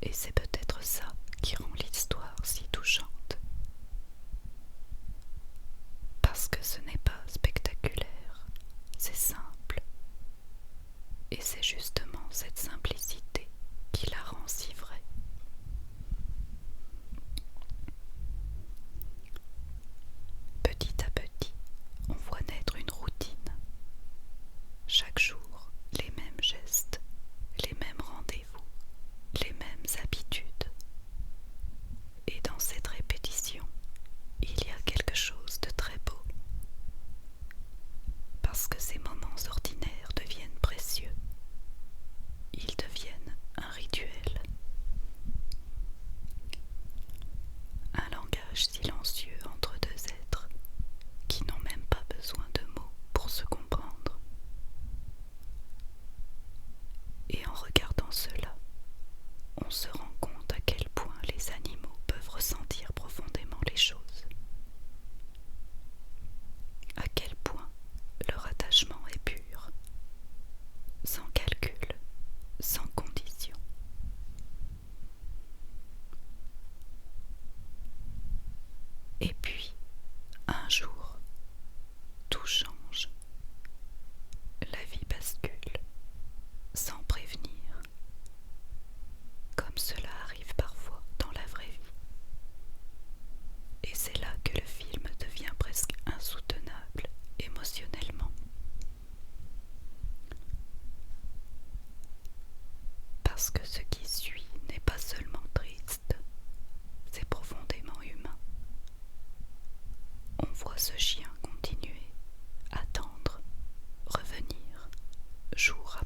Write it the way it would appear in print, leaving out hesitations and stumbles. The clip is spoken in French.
Et c'est peut-être ça qui rend l'histoire si touchante. Parce que ce n'est pas spectaculaire, c'est simple. Et c'est justement cette simplicité qui la rend si vraie. Petit à petit, on voit naître une routine. Chaque jour, les mêmes gestes, les mêmes rendez-vous, les mêmes habitudes. Et dans cette répétition, il y a quelque chose de très beau. Parce que ces moments ordinaires deviennent précieux. Ils deviennent un rituel. Un langage silencieux entre deux êtres qui n'ont même pas besoin de mots pour se comprendre. Et en regardant cela, on se rend compte à quel point les animaux peuvent ressentir profondément les choses. À quel point leur attachement est pur, sans calcul, sans condition. Et puis, un jour, tout change. La vie bascule, sans prévenir, comme cela arrive parfois dans la vraie vie. Et c'est là que le film devient presque insoutenable émotionnellement. Parce que ce qui suit n'est pas seulement triste, c'est profondément humain. On voit ce chien continuer, attendre, revenir, jour